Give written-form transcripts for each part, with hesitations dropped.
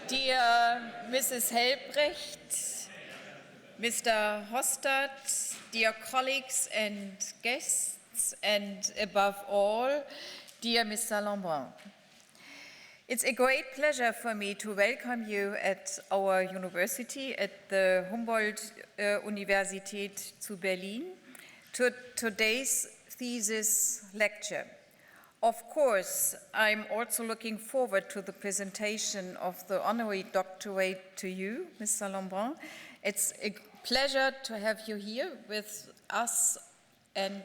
Dear Mrs. Helbrecht, Mr. Hostad, dear colleagues and guests, and above all, dear Mr. Lambin. It's a great pleasure for me to welcome you at our university, at the Humboldt-Universität zu Berlin, to today's thesis lecture. Of course, I'm also looking forward to the presentation of the Honorary Doctorate to you, Mr. Lambin. It's a pleasure to have you here with us, and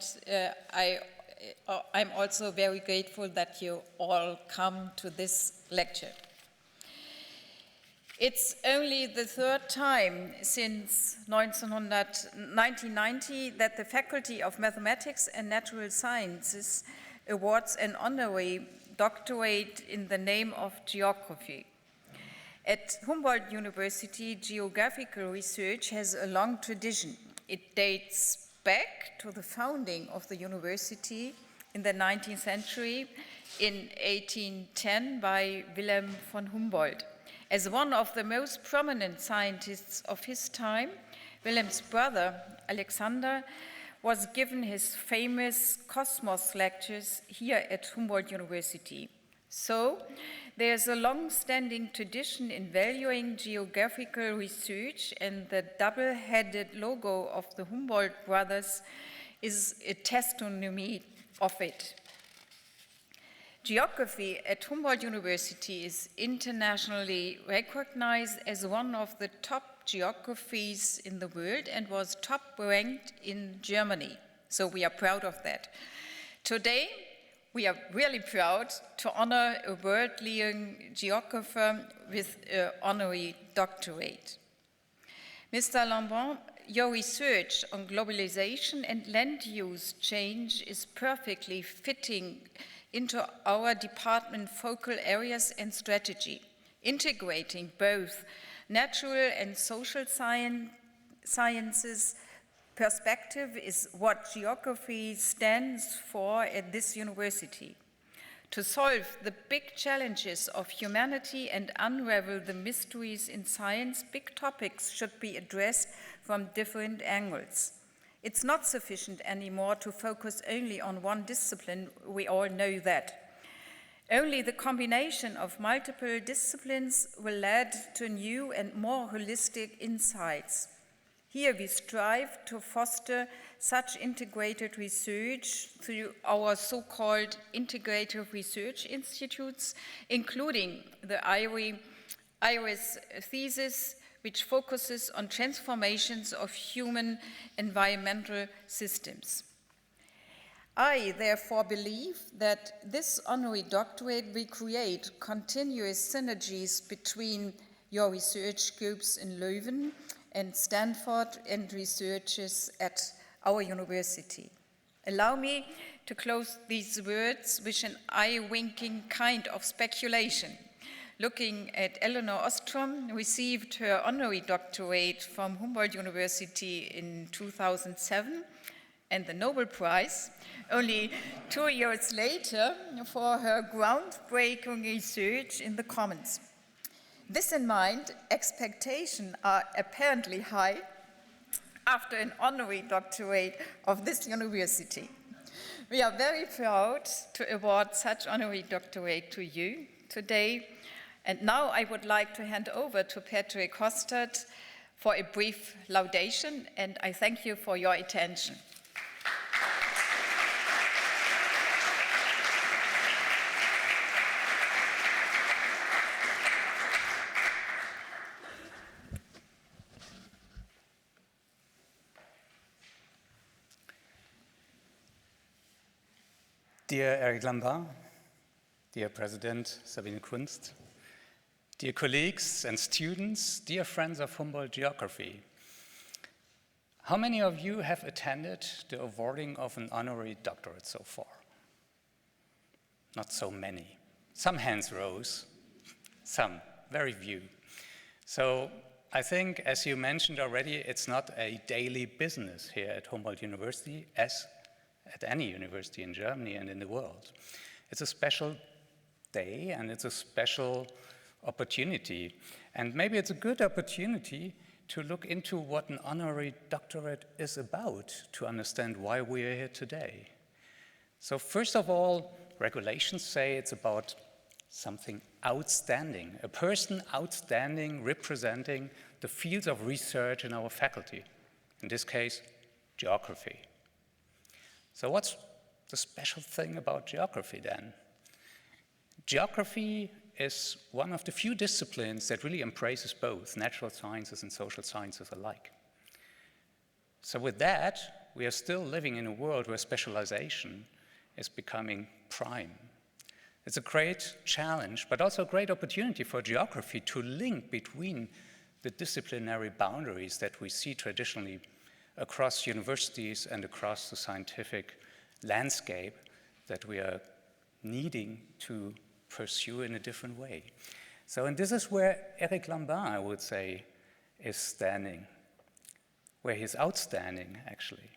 I'm also very grateful that you all come to this lecture. It's only the third time since 1990 that the Faculty of Mathematics and Natural Sciences awards an honorary doctorate in the name of geography. At Humboldt University, geographical research has a long tradition. It dates back to the founding of the university in the 19th century in 1810 by Wilhelm von Humboldt. As one of the most prominent scientists of his time, Wilhelm's brother, Alexander, was given his famous Cosmos lectures here at Humboldt University. So, there's a long-standing tradition in valuing geographical research, and the double-headed logo of the Humboldt brothers is a testimony of it. Geography at Humboldt University is internationally recognized as one of the top geographies in the world and was top ranked in Germany. So we are proud of that. Today, we are really proud to honor a world-leading geographer with an honorary doctorate. Mr. Lambin, your research on globalization and land use change is perfectly fitting into our department's focal areas and strategy, integrating both natural and social sciences perspective is what geography stands for at this university. To solve the big challenges of humanity and unravel the mysteries in science, big topics should be addressed from different angles. It's not sufficient anymore to focus only on one discipline, we all know that. Only the combination of multiple disciplines will lead to new and more holistic insights. Here we strive to foster such integrated research through our so-called integrative research institutes, including the IRIS thesis, which focuses on transformations of human environmental systems. I therefore believe that this honorary doctorate will create continuous synergies between your research groups in Leuven and Stanford and researchers at our university. Allow me to close these words with an eye-winking kind of speculation. Looking at Eleanor Ostrom, who received her honorary doctorate from Humboldt University in 2007 and the Nobel Prize only 2 years later for her groundbreaking research in the Commons. This in mind, expectations are apparently high after an honorary doctorate of this university. We are very proud to award such honorary doctorate to you today. And now I would like to hand over to Patrick Hostad for a brief laudation, and I thank you for your attention. Dear Eric Lambin, dear President Sabine Kunst, dear colleagues and students, dear friends of Humboldt Geography, how many of you have attended the awarding of an honorary doctorate so far? Not so many. Some hands rose, some, very few. So I think, as you mentioned already, it's not a daily business here at Humboldt University, as at any university in Germany and in the world. It's a special day, and it's a special opportunity. And maybe it's a good opportunity to look into what an honorary doctorate is about, to understand why we are here today. So first of all, regulations say it's about something outstanding, a person outstanding representing the fields of research in our faculty, in this case, geography. So what's the special thing about geography then? Geography is one of the few disciplines that really embraces both natural sciences and social sciences alike. So with that, we are still living in a world where specialization is becoming prime. It's a great challenge, but also a great opportunity for geography to link between the disciplinary boundaries that we see traditionally across universities and across the scientific landscape that we are needing to pursue in a different way. So, and this is where Eric Lambin, I would say, is standing, where he's outstanding, actually.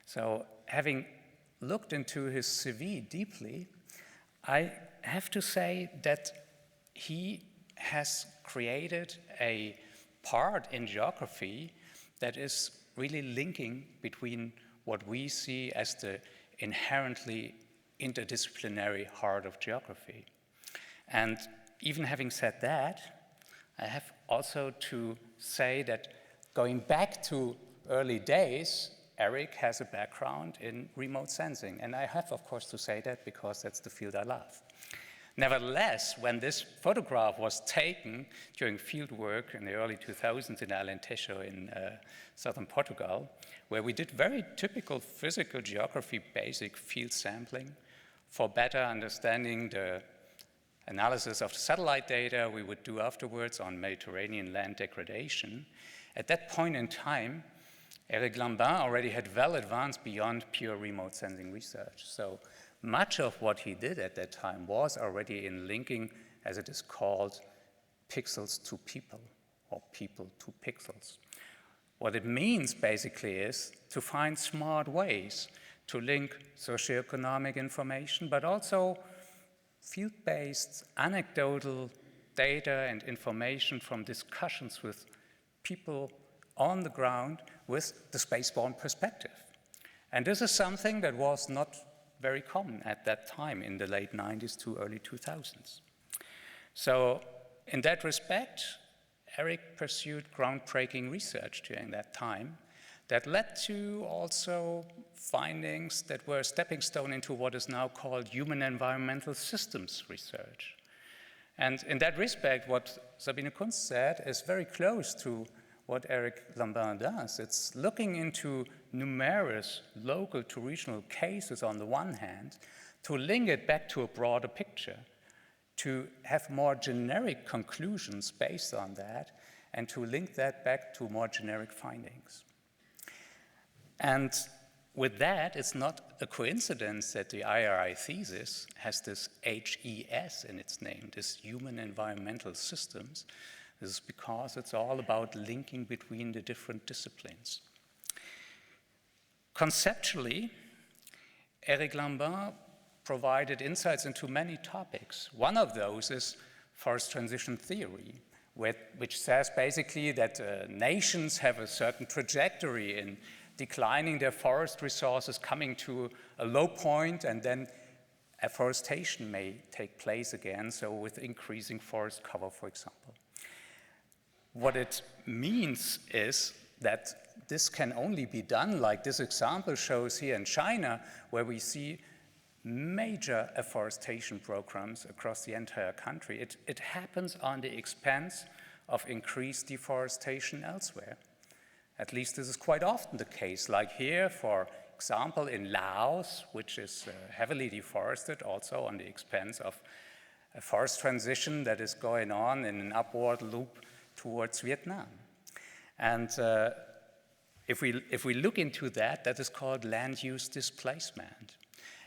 So, having looked into his CV deeply, I have to say that he has created a part in geography that is really linking between what we see as the inherently interdisciplinary heart of geography. And even having said that, I have also to say that going back to early days, Eric has a background in remote sensing. And I have, of course, to say that because that's the field I love. Nevertheless, when this photograph was taken during field work in the early 2000s in Alentejo in southern Portugal, where we did very typical physical geography basic field sampling for better understanding the analysis of the satellite data we would do afterwards on Mediterranean land degradation. At that point in time, Eric Lambin already had well advanced beyond pure remote sensing research. So much of what he did at that time was already in linking, as it is called, pixels to people, or people to pixels. What it means basically is to find smart ways to link socioeconomic information, but also field-based anecdotal data and information from discussions with people on the ground with the spaceborne perspective. And this is something that was not very common at that time in the late 90s to early 2000s. So in that respect, Eric pursued groundbreaking research during that time that led to also findings that were a stepping stone into what is now called human environmental systems research. And in that respect, what Sabine Kunst said is very close to what Eric Lambin does. It's looking into numerous local to regional cases on the one hand, to link it back to a broader picture, to have more generic conclusions based on that, and to link that back to more generic findings. And with that, it's not a coincidence that the IRI thesis has this HES in its name, this human environmental systems. This is because it's all about linking between the different disciplines. Conceptually, Eric Lambin provided insights into many topics. One of those is forest transition theory, which says basically that nations have a certain trajectory in declining their forest resources, coming to a low point, and then afforestation may take place again, so with increasing forest cover, for example. What it means is that this can only be done, like this example shows here in China, where we see major afforestation programs across the entire country. It happens on the expense of increased deforestation elsewhere. At least this is quite often the case, like here, for example, in Laos, which is heavily deforested, also on the expense of a forest transition that is going on in an upward loop towards Vietnam. And if we look into that, that is called land use displacement.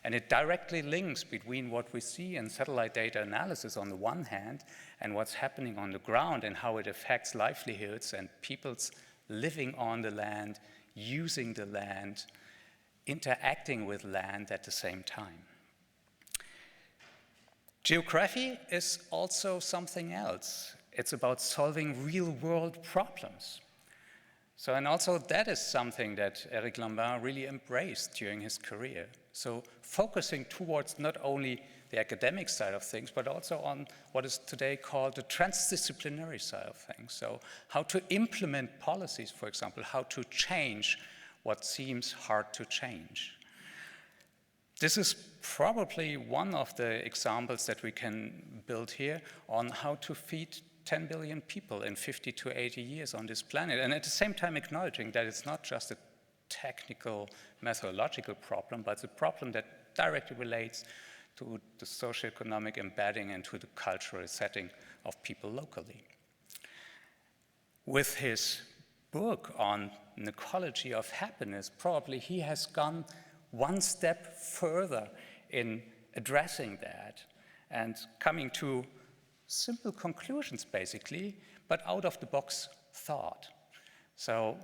And it directly links between what we see in satellite data analysis on the one hand and what's happening on the ground and how it affects livelihoods and people's living on the land, using the land, interacting with land at the same time. Geography is also something else. It's about solving real-world problems. So, and also that is something that Eric Lambin really embraced during his career. So focusing towards not only the academic side of things, but also on what is today called the transdisciplinary side of things. So how to implement policies, for example, how to change what seems hard to change. This is probably one of the examples that we can build here on how to feed 10 billion people in 50 to 80 years on this planet, and at the same time acknowledging that it's not just a technical, methodological problem, but it's a problem that directly relates to the socioeconomic embedding and to the cultural setting of people locally. With his book on an ecology of happiness, probably he has gone one step further in addressing that and coming to simple conclusions, basically, but out-of-the-box thought. So,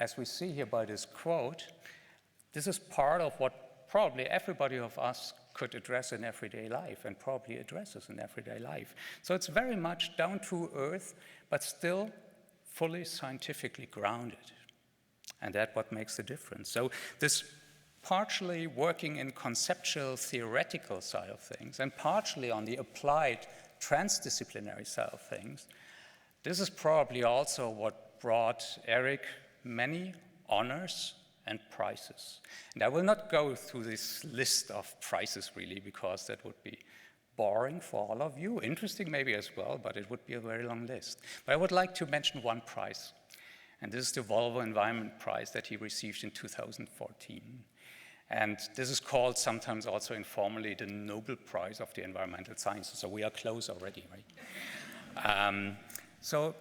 as we see here by this quote, this is part of what probably everybody of us could address in everyday life and probably addresses in everyday life. So it's very much down to earth, but still fully scientifically grounded. And that's what makes the difference. So this partially working in conceptual, theoretical side of things, and partially on the applied transdisciplinary side of things, this is probably also what brought Eric many honors and prizes. And I will not go through this list of prizes really, because that would be boring for all of you, interesting maybe as well, but it would be a very long list. But I would like to mention one prize, and this is the Volvo Environment Prize that he received in 2014. And this is called sometimes also informally the Nobel Prize of the Environmental Sciences, so we are close already, right? So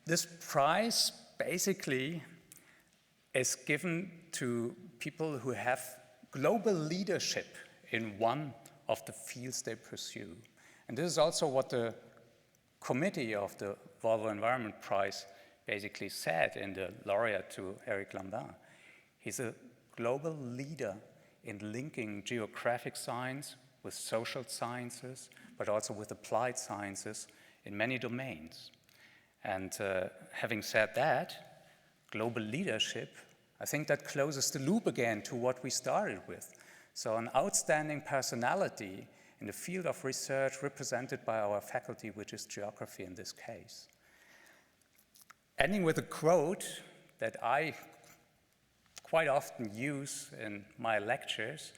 this prize basically is given to people who have global leadership in one of the fields they pursue. And this is also what the committee of the Volvo Environment Prize basically said in the laureate to Eric Lambin. He's a global leader in linking geographic science with social sciences, but also with applied sciences in many domains. And having said that, global leadership, I think that closes the loop again to what we started with. So an outstanding personality in the field of research represented by our faculty, which is geography in this case. Ending with a quote that I quite often use in my lectures,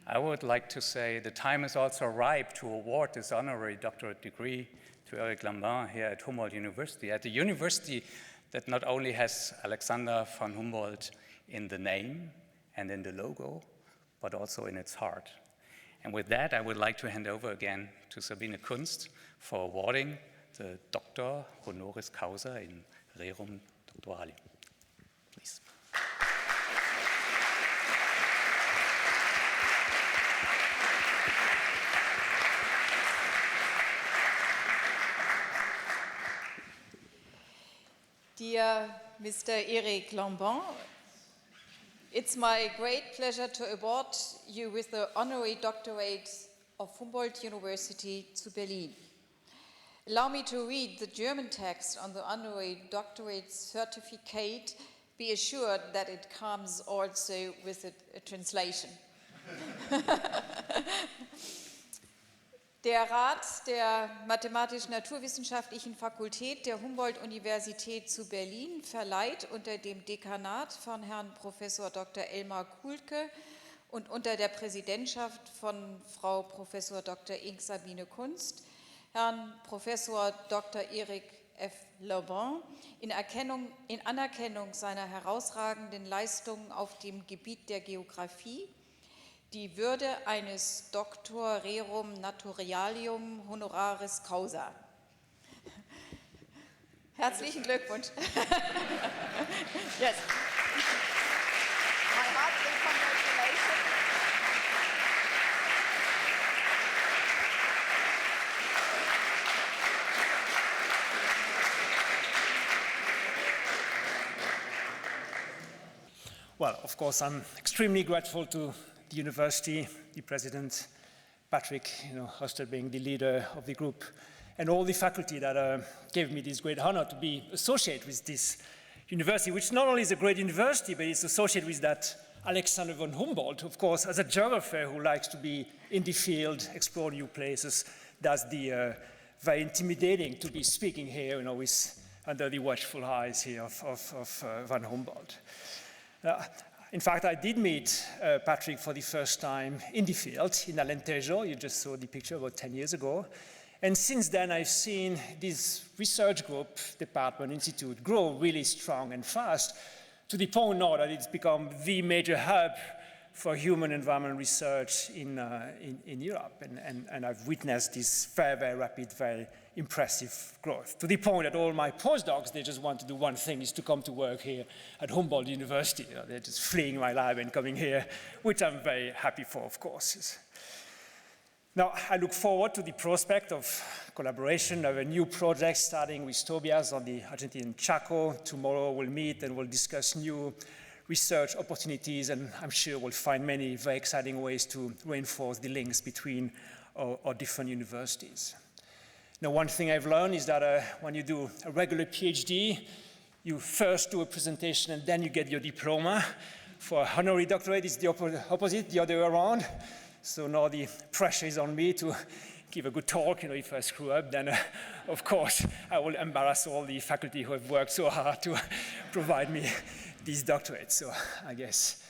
I would like to say the time is also ripe to award this honorary doctorate degree to Eric Lambin here at Humboldt University, at the university that not only has Alexander von Humboldt in the name and in the logo, but also in its heart. And with that, I would like to hand over again to Sabine Kunst for awarding the Doctor Honoris Causa in Rerum Doctoralium. Please. Dear Mr. Eric Lambin, it's my great pleasure to award you with the Honorary Doctorate of Humboldt University to Berlin. Allow me to read the German text on the Honorary Doctorate certificate. Be assured that it comes also with a translation. Der Rat der Mathematisch-Naturwissenschaftlichen Fakultät der Humboldt-Universität zu Berlin verleiht unter dem Dekanat von Herrn Professor Dr. Elmar Kuhlke und unter der Präsidentschaft von Frau Professor Dr. Ing. Sabine Kunst Herrn Professor Dr. Eric F. Lambin in Anerkennung seiner herausragenden Leistungen auf dem Gebiet der Geographie die Würde eines Doctor Rerum Naturalium Honoraris Causa. Herzlichen Glückwunsch. Yes. My heartfelt congratulations. Well, of course, I'm extremely grateful to the university, the president, Patrick, Hostel being the leader of the group, and all the faculty that gave me this great honor to be associated with this university, which not only is a great university, but it's associated with that Alexander von Humboldt, of course, as a geographer who likes to be in the field, explore new places. That's very intimidating to be speaking here, under the watchful eyes here of von Humboldt. In fact, I did meet Patrick for the first time in the field, in Alentejo. You just saw the picture about 10 years ago. And since then, I've seen this research group, department, institute, grow really strong and fast, to the point now that it's become the major hub for human environment research in Europe. And I've witnessed this very, very rapid, very impressive growth, to the point that all my postdocs, they just want to do one thing, is to come to work here at Humboldt University. They're just fleeing my lab and coming here, which I'm very happy for, of course. Now, I look forward to the prospect of collaboration of a new project starting with Tobias on the Argentine Chaco. Tomorrow we'll meet and we'll discuss new research opportunities, and I'm sure we'll find many very exciting ways to reinforce the links between our different universities. Now, one thing I've learned is that when you do a regular PhD, you first do a presentation and then you get your diploma. For a honorary doctorate, it's the opposite, the other way around. So now the pressure is on me to give a good talk. If I screw up, then of course I will embarrass all the faculty who have worked so hard to provide me this doctorate. So I guess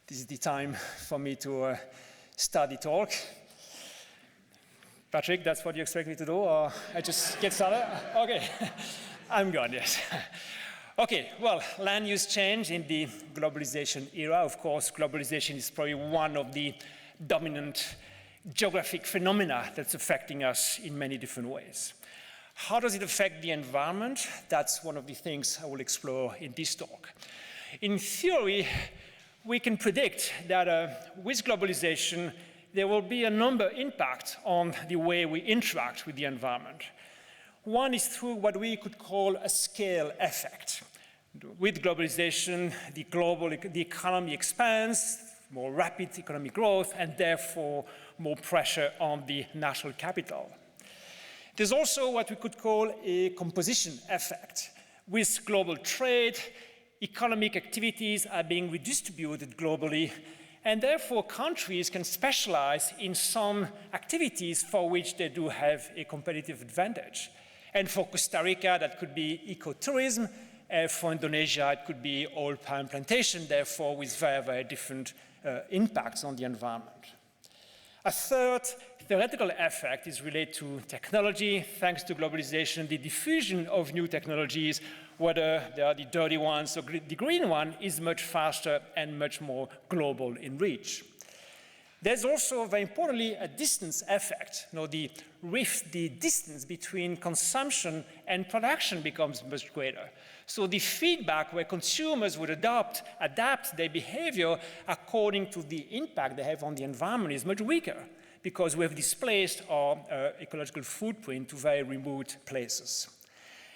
this is the time for me to start the talk. Patrick, that's what you expect me to do, or I just get started? Okay, I'm gone, yes. Okay, well, land use change in the globalization era. Of course, globalization is probably one of the dominant geographic phenomena that's affecting us in many different ways. How does it affect the environment? That's one of the things I will explore in this talk. In theory, we can predict that with globalization, there will be a number of impacts on the way we interact with the environment. One is through what we could call a scale effect. With globalization, the economy expands, more rapid economic growth, and therefore more pressure on the national capital. There's also what we could call a composition effect. With global trade, economic activities are being redistributed globally, and therefore countries can specialize in some activities for which they do have a competitive advantage. And for Costa Rica, that could be ecotourism. For Indonesia, it could be oil palm plantation, therefore with very, very different impacts on the environment. A third theoretical effect is related to technology. Thanks to globalization, the diffusion of new technologies, whether they are the dirty ones or the green one, is much faster and much more global in reach. There's also, very importantly, a distance effect. The rift, the distance between consumption and production becomes much greater. So the feedback where consumers would adapt their behavior according to the impact they have on the environment is much weaker, because we have displaced our ecological footprint to very remote places.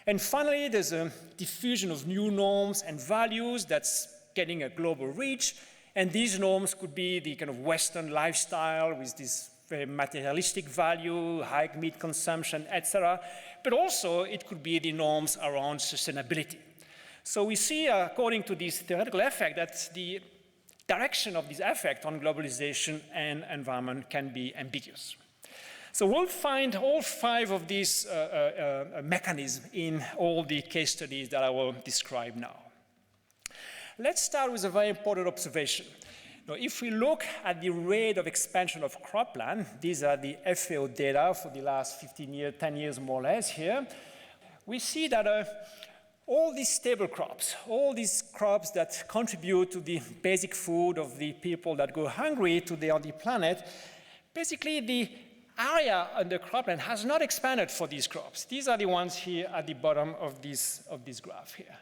And finally, there's a diffusion of new norms and values that's getting a global reach. And these norms could be the kind of Western lifestyle with this very materialistic value, high meat consumption, etc. But also it could be the norms around sustainability. So we see, according to this theoretical effect, that the direction of this effect on globalization and environment can be ambiguous. So we'll find all 5 of these mechanisms in all the case studies that I will describe now. Let's start with a very important observation. Now, if we look at the rate of expansion of cropland, these are the FAO data for the last 15 years, 10 years more or less here, we see that all these stable crops, all these crops that contribute to the basic food of the people that go hungry today on the planet, basically the area under cropland has not expanded for these crops. These are the ones here at the bottom of this graph here.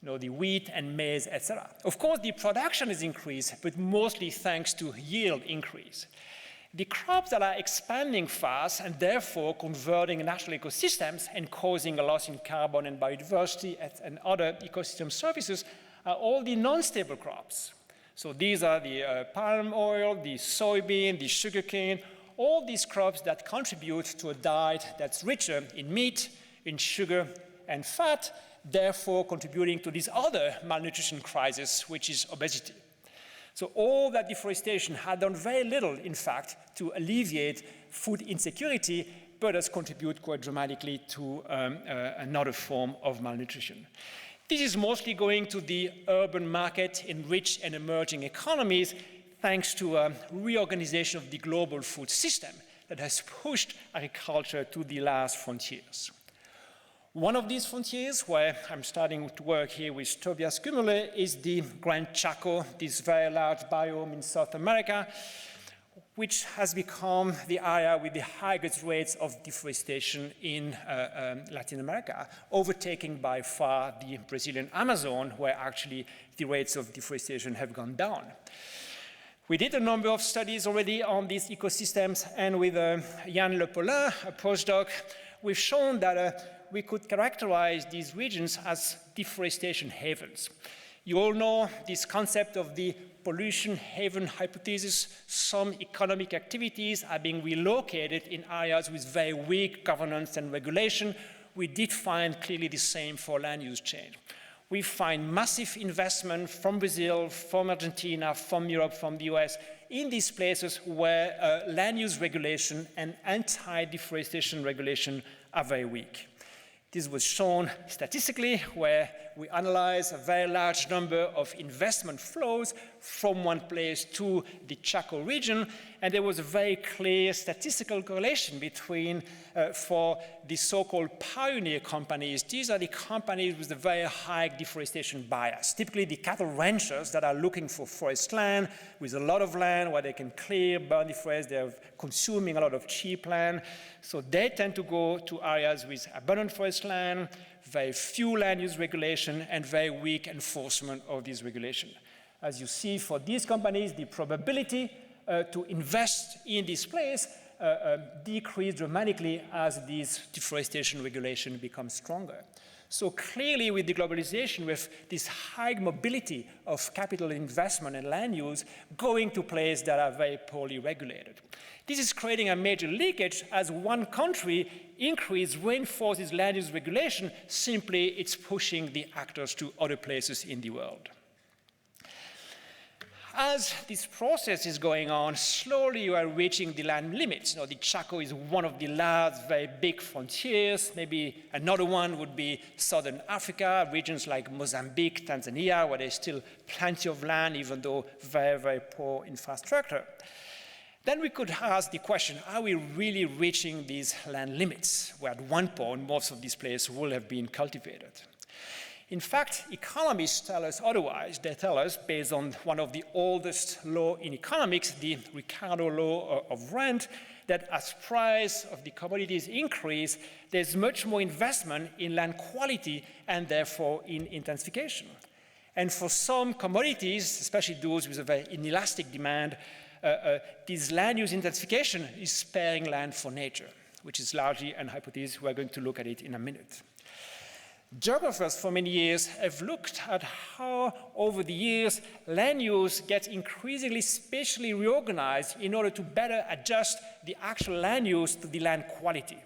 The wheat and maize, etc. Of course, the production is increased, but mostly thanks to yield increase. The crops that are expanding fast and therefore converting natural ecosystems and causing a loss in carbon and biodiversity and other ecosystem services are all the non-stable crops. So these are the palm oil, the soybean, the sugarcane, all these crops that contribute to a diet that's richer in meat, in sugar, and fat, therefore contributing to this other malnutrition crisis, which is obesity. So all that deforestation had done very little, in fact, to alleviate food insecurity, but has contributed quite dramatically to another form of malnutrition. This is mostly going to the urban market in rich and emerging economies, thanks to a reorganization of the global food system that has pushed agriculture to the last frontiers. One of these frontiers, where I'm starting to work here with Tobias Kümmerle, is the Grand Chaco, this very large biome in South America, which has become the area with the highest rates of deforestation in Latin America, overtaking by far the Brazilian Amazon, where actually the rates of deforestation have gone down. We did a number of studies already on these ecosystems, and with Yann Le Paulin, a postdoc, we've shown that we could characterize these regions as deforestation havens. You all know this concept of the pollution haven hypothesis. Some economic activities are being relocated in areas with very weak governance and regulation. We did find clearly the same for land use change. We find massive investment from Brazil, from Argentina, from Europe, from the US, in these places where land use regulation and anti-deforestation regulation are very weak. This was shown statistically, where we analyzed a very large number of investment flows from one place to the Chaco region, and there was a very clear statistical correlation between, for the so-called pioneer companies, these are the companies with a very high deforestation bias, typically the cattle ranchers that are looking for forest land, with a lot of land where they can clear, burn the forest, they're consuming a lot of cheap land, so they tend to go to areas with abundant forest land, very few land use regulation, and very weak enforcement of this regulation. As you see, for these companies, the probability to invest in this place decrease dramatically as this deforestation regulation becomes stronger. So clearly with the globalization, with this high mobility of capital investment and land use going to places that are very poorly regulated. This is creating a major leakage as one country reinforces land use regulation, simply it's pushing the actors to other places in the world. As this process is going on, slowly you are reaching the land limits. You know, the Chaco is one of the last very big frontiers. Maybe another one would be Southern Africa, regions like Mozambique, Tanzania, where there's still plenty of land, even though very, very poor infrastructure. Then we could ask the question, are we really reaching these land limits, where at one point most of these places will have been cultivated? In fact, economists tell us otherwise. They tell us, based on one of the oldest laws in economics, the Ricardo law of rent, that as price of the commodities increase, there's much more investment in land quality and therefore in intensification. And for some commodities, especially those with a very inelastic demand, this land use intensification is sparing land for nature, which is largely an hypothesis. We're going to look at it in a minute. Geographers for many years have looked at how, over the years, land use gets increasingly spatially reorganized in order to better adjust the actual land use to the land quality.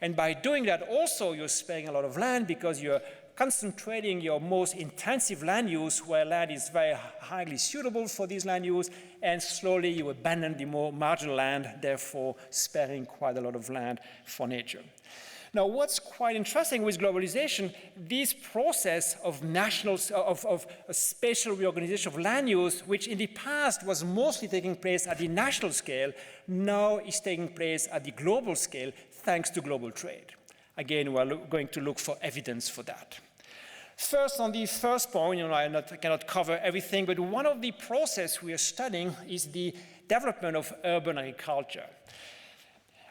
And by doing that, also, you're sparing a lot of land because you're concentrating your most intensive land use where land is very highly suitable for this land use, and slowly you abandon the more marginal land, therefore sparing quite a lot of land for nature. Now, what's quite interesting with globalization, this process of a spatial reorganization of land use, which in the past was mostly taking place at the national scale, now is taking place at the global scale, thanks to global trade. Again, we're going to look for evidence for that. First, on the first point, I cannot cover everything, but one of the processes we are studying is the development of urban agriculture.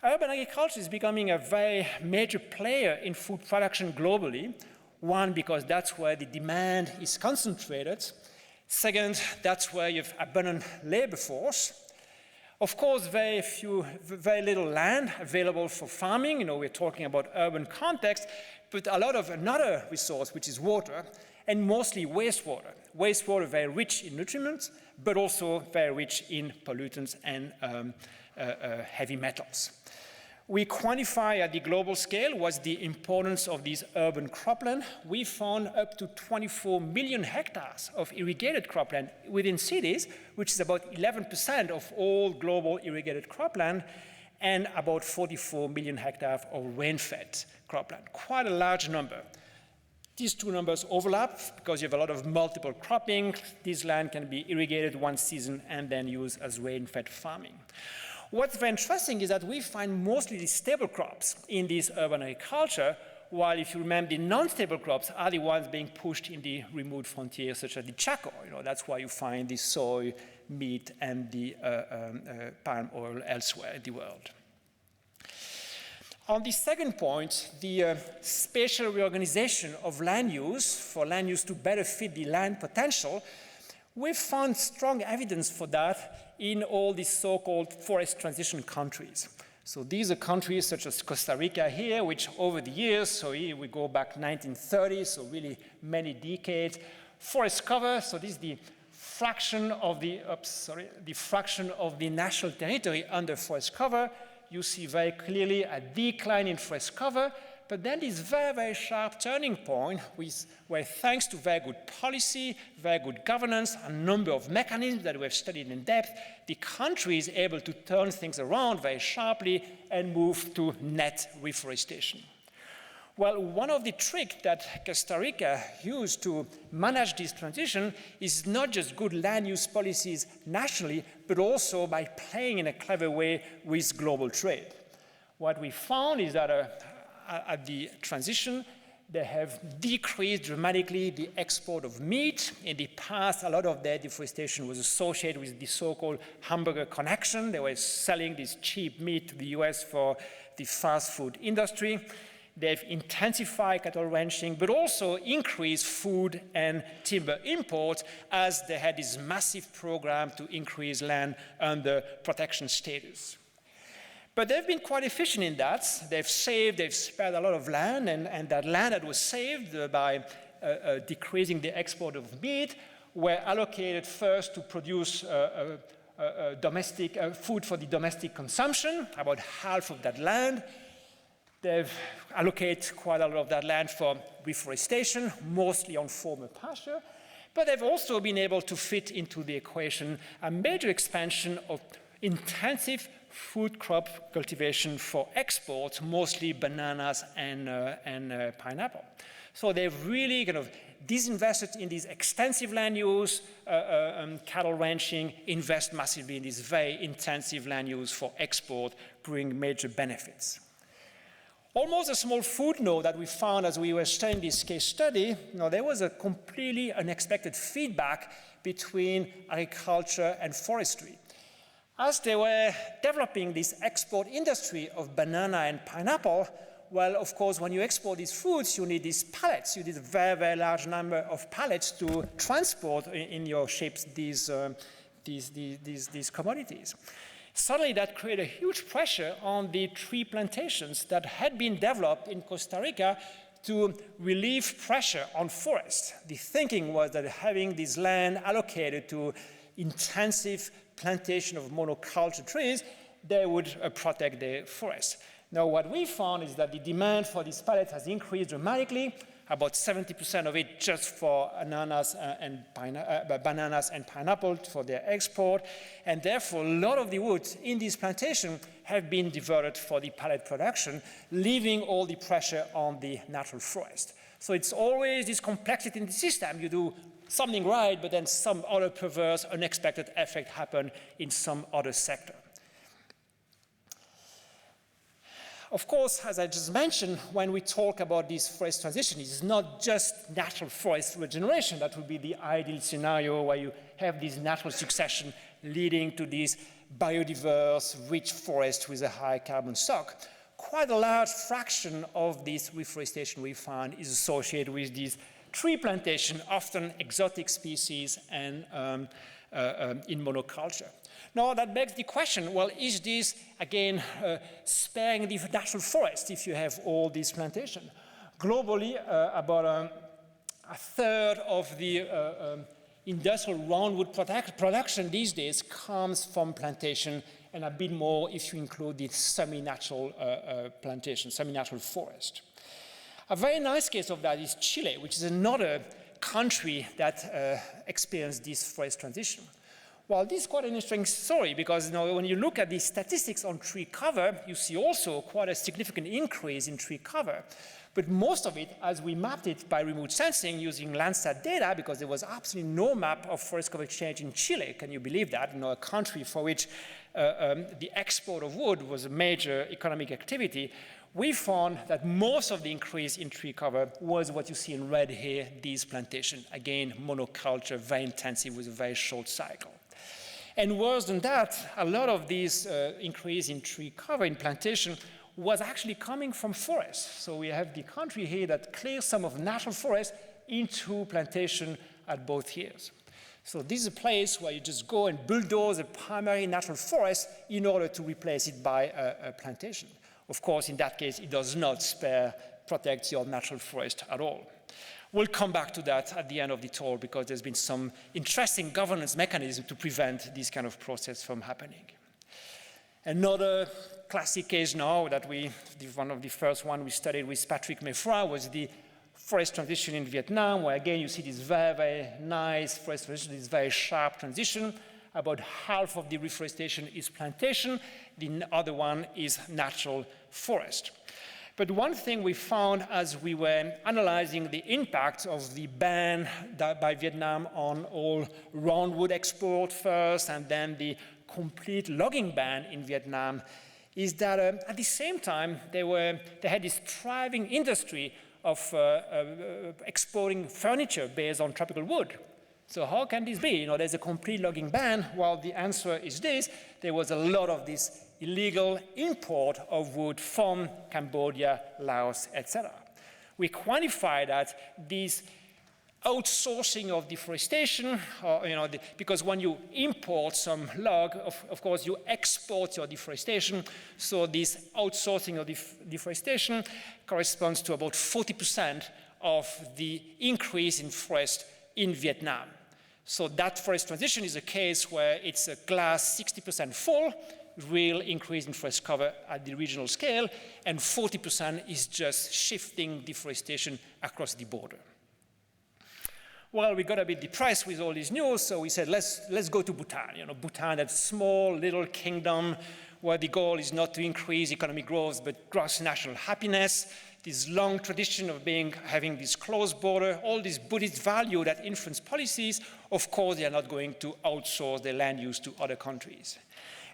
Urban agriculture is becoming a very major player in food production globally. One, because that's where the demand is concentrated. Second, that's where you have abundant labor force. Of course, very little land available for farming. We're talking about urban context, but a lot of another resource, which is water, and mostly wastewater. Wastewater very rich in nutrients, but also very rich in pollutants and heavy metals. We quantify at the global scale what's the importance of these urban cropland. We found up to 24 million hectares of irrigated cropland within cities, which is about 11% of all global irrigated cropland, and about 44 million hectares of rain-fed cropland. Quite a large number. These two numbers overlap because you have a lot of multiple cropping. This land can be irrigated one season and then used as rain-fed farming. What's very interesting is that we find mostly the stable crops in this urban agriculture, while if you remember, the non-stable crops are the ones being pushed in the remote frontiers, such as the charcoal. That's why you find the soy, meat, and the palm oil elsewhere in the world. On the second point, the spatial reorganization of land use for land use to better fit the land potential, we've found strong evidence for that in all these so-called forest transition countries. So these are countries such as Costa Rica here, which over the years, so here we go back 1930, so really many decades, forest cover, so this is the fraction of the fraction of the national territory under forest cover. You see very clearly a decline in forest cover, but then this very, very sharp turning point where thanks to very good policy, very good governance, a number of mechanisms that we have studied in depth, the country is able to turn things around very sharply and move to net reforestation. Well, one of the tricks that Costa Rica used to manage this transition is not just good land use policies nationally, but also by playing in a clever way with global trade. What we found is that at the transition, they have decreased dramatically the export of meat. In the past, a lot of their deforestation was associated with the so-called hamburger connection. They were selling this cheap meat to the US for the fast food industry. They've intensified cattle ranching, but also increased food and timber imports as they had this massive program to increase land under protection status. But they've been quite efficient in that. They've spared a lot of land, and that land that was saved by decreasing the export of meat were allocated first to produce domestic food for the domestic consumption, about half of that land. They've allocated quite a lot of that land for reforestation, mostly on former pasture, but they've also been able to fit into the equation a major expansion of intensive food crop cultivation for export, mostly bananas and pineapple. So they've really kind of disinvested in these extensive land use, cattle ranching, invest massively in this very intensive land use for export, bring major benefits. Almost a small footnote that we found as we were studying this case study, there was a completely unexpected feedback between agriculture and forestry. As they were developing this export industry of banana and pineapple, well, of course, when you export these foods, you need these pallets. You need a very, very large number of pallets to transport in your ships these commodities. Suddenly, that created a huge pressure on the tree plantations that had been developed in Costa Rica to relieve pressure on forests. The thinking was that having this land allocated to intensive plantation of monoculture trees, they would protect the forest. Now, what we found is that the demand for these pallets has increased dramatically, about 70% of it just for bananas and pineapple for their export, and therefore a lot of the woods in this plantation have been diverted for the pallet production, leaving all the pressure on the natural forest. So it's always this complexity in the system. You do something right, but then some other perverse, unexpected effect happen in some other sector. Of course, as I just mentioned, when we talk about this forest transition, it's not just natural forest regeneration. That would be the ideal scenario where you have this natural succession leading to this biodiverse, rich forest with a high carbon stock. Quite a large fraction of this reforestation we find is associated with these tree plantation, often exotic species and in monoculture. Now that begs the question, well, is this, again, sparing the natural forest if you have all these plantations? Globally, about a third of the industrial roundwood production these days comes from plantation and a bit more if you include the semi-natural plantation, semi-natural forest. A very nice case of that is Chile, which is another country that experienced this forest transition. Well, this is quite an interesting story because when you look at the statistics on tree cover, you see also quite a significant increase in tree cover. But most of it, as we mapped it by remote sensing using Landsat data, because there was absolutely no map of forest cover change in Chile, can you believe that? A country for which the export of wood was a major economic activity, we found that most of the increase in tree cover was what you see in red here, these plantations. Again, monoculture, very intensive with a very short cycle. And worse than that, a lot of this increase in tree cover in plantation was actually coming from forests. So we have the country here that clears some of natural forest into plantation at both years. So this is a place where you just go and bulldoze a primary natural forest in order to replace it by a plantation. Of course, in that case, it does not protect your natural forest at all. We'll come back to that at the end of the talk because there's been some interesting governance mechanism to prevent this kind of process from happening. Another classic case now that one of the first one we studied with Patrick Meffroy was the forest transition in Vietnam, where again you see this very, very nice forest transition, this very sharp transition. About half of the reforestation is plantation, the other one is natural forest. But one thing we found as we were analyzing the impact of the ban by Vietnam on all roundwood export first and then the complete logging ban in Vietnam is that at the same time they had this thriving industry of exporting furniture based on tropical wood. So how can this be? There's a complete logging ban. Well, the answer is this. There was a lot of this illegal import of wood from Cambodia, Laos, etc. We quantify that this outsourcing of deforestation, because when you import some log, of course, you export your deforestation. So this outsourcing of deforestation corresponds to about 40% of the increase in forest in Vietnam. So that forest transition is a case where it's a glass 60% full, real increase in forest cover at the regional scale, and 40% is just shifting deforestation across the border. Well, we got a bit depressed with all this news, so we said, let's go to Bhutan. Bhutan, that small little kingdom where the goal is not to increase economic growth, but gross national happiness. This long tradition of having this close border, all this Buddhist value that influence policies, of course, they are not going to outsource their land use to other countries.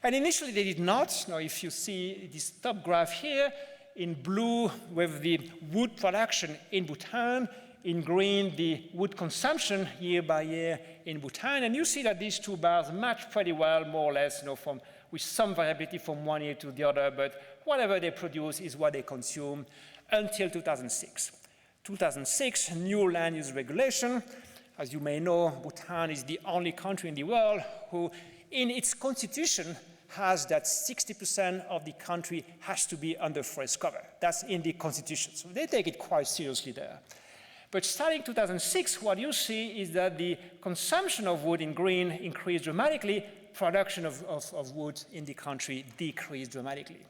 And initially, they did not. Now, if you see this top graph here, in blue with the wood production in Bhutan, in green, the wood consumption year by year in Bhutan. And you see that these two bars match pretty well, more or less, with some variability from one year to the other, but whatever they produce is what they consume until 2006. 2006, new land use regulation. As you may know, Bhutan is the only country in the world who, in its constitution, has that 60% of the country has to be under forest cover. That's in the constitution. So they take it quite seriously there. But starting 2006, what you see is that the consumption of wood in green increased dramatically, production of wood in the country decreased dramatically.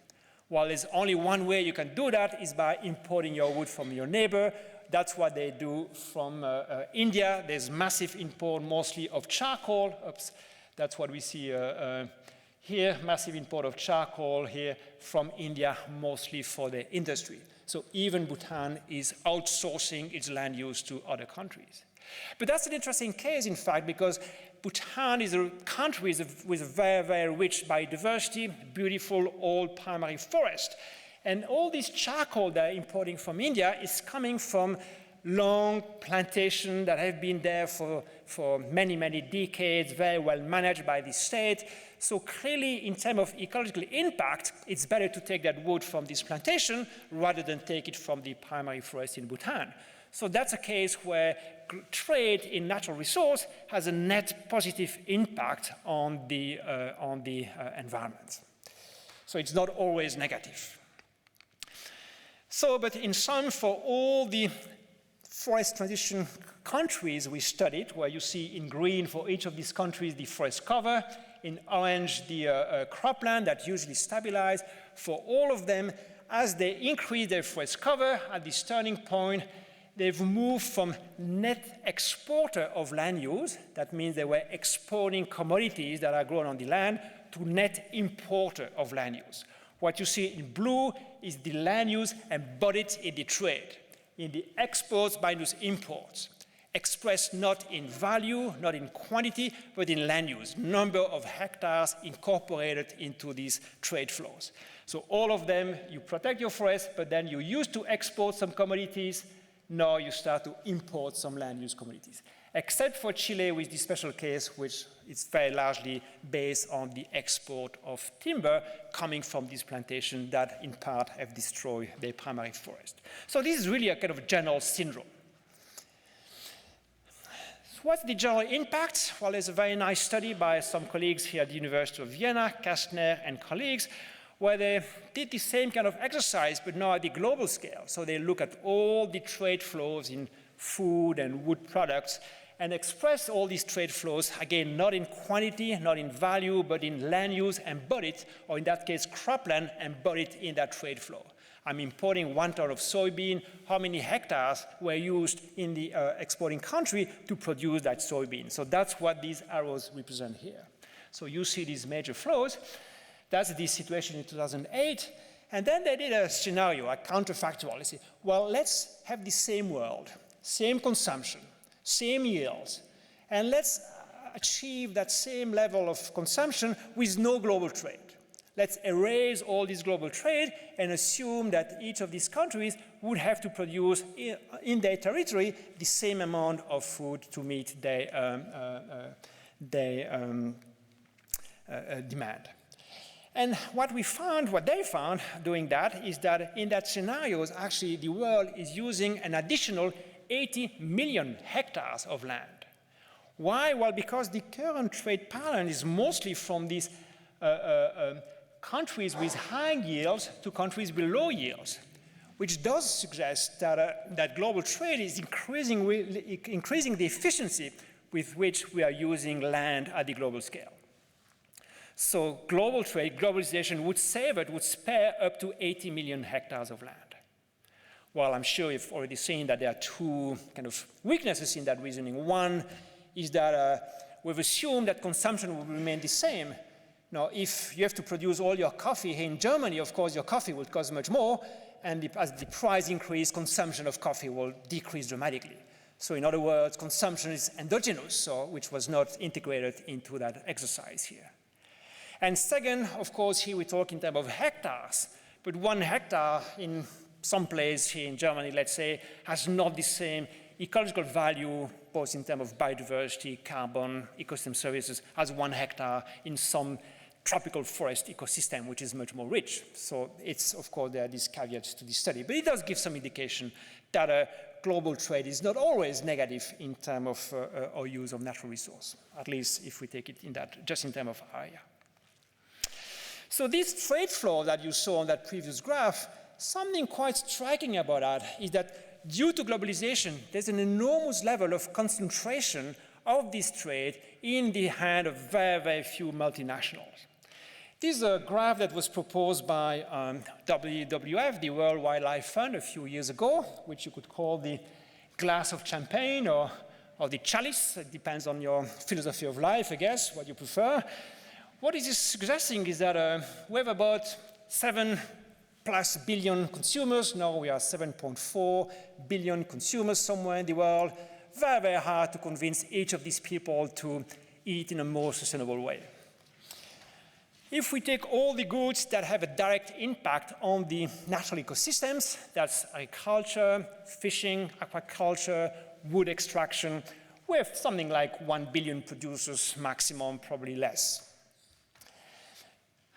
While there's only one way you can do that is by importing your wood from your neighbor. That's what they do from India. There's massive import, mostly of charcoal. Oops, that's what we see here, massive import of charcoal here from India, mostly for the industry. So even Bhutan is outsourcing its land use to other countries. But that's an interesting case, in fact, because Bhutan is a country with a very, very rich biodiversity, beautiful old primary forest. And all this charcoal they're importing from India is coming from long plantations that have been there for many, many decades, very well managed by the state. So clearly, in terms of ecological impact, it's better to take that wood from this plantation rather than take it from the primary forest in Bhutan. So that's a case where trade in natural resource has a net positive impact on the environment. So it's not always negative. So, but in sum, for all the forest transition countries we studied, where you see in green for each of these countries the forest cover, in orange the cropland that usually stabilize. For all of them, as they increase their forest cover at this turning point, they've moved from net exporter of land use, that means they were exporting commodities that are grown on the land, to net importer of land use. What you see in blue is the land use embodied in the trade, in the exports minus imports, expressed not in value, not in quantity, but in land use, number of hectares incorporated into these trade flows. So all of them, you protect your forest, but then you used to export some commodities. Now you start to import some land use commodities, except for Chile with the special case, which is very largely based on the export of timber coming from this plantation that in part have destroyed their primary forest. So this is really a kind of general syndrome. So what's the general impact? Well, there's a very nice study by some colleagues here at the University of Vienna, Kastner and colleagues, where they did the same kind of exercise, but now at the global scale. So they look at all the trade flows in food and wood products and express all these trade flows, again, not in quantity, not in value, but in land use embodied, or in that case, cropland embodied in that trade flow. I'm importing 1 ton of soybean. How many hectares were used in the exporting country to produce that soybean? So that's what these arrows represent here. So you see these major flows. That's the situation in 2008. And then they did a scenario, a counterfactual. They say, well, let's have the same world, same consumption, same yields, and let's achieve that same level of consumption with no global trade. Let's erase all this global trade and assume that each of these countries would have to produce in their territory the same amount of food to meet their demand. And what they found doing that is that in that scenarios, actually the world is using an additional 80 million hectares of land. Why? Well, because the current trade pattern is mostly from these countries with high yields to countries with low yields, which does suggest that global trade is increasing the efficiency with which we are using land at the global scale. So global trade, globalization would spare up to 80 million hectares of land. Well, I'm sure you've already seen that there are two kind of weaknesses in that reasoning. One is that we've assumed that consumption will remain the same. Now, if you have to produce all your coffee here in Germany, of course, your coffee will cost much more, and as the price increases, consumption of coffee will decrease dramatically. So in other words, consumption is endogenous, which was not integrated into that exercise here. And second, of course, here we talk in terms of hectares, but 1 hectare in some place here in Germany, let's say, has not the same ecological value, both in terms of biodiversity, carbon, ecosystem services, as 1 hectare in some tropical forest ecosystem, which is much more rich. So it's, of course, there are these caveats to this study, but it does give some indication that global trade is not always negative in terms of our use of natural resource, at least if we take it in that, just in terms of area. So this trade flow that you saw on that previous graph, something quite striking about that is that due to globalization, there's an enormous level of concentration of this trade in the hand of very, very few multinationals. This is a graph that was proposed by WWF, the World Wildlife Fund, a few years ago, which you could call the glass of champagne or the chalice. It depends on your philosophy of life, I guess, what you prefer. What it is suggesting is that we have about 7+ billion consumers. Now we are 7.4 billion consumers somewhere in the world. Very, very hard to convince each of these people to eat in a more sustainable way. If we take all the goods that have a direct impact on the natural ecosystems, that's agriculture, fishing, aquaculture, wood extraction, we have something like 1 billion producers maximum, probably less.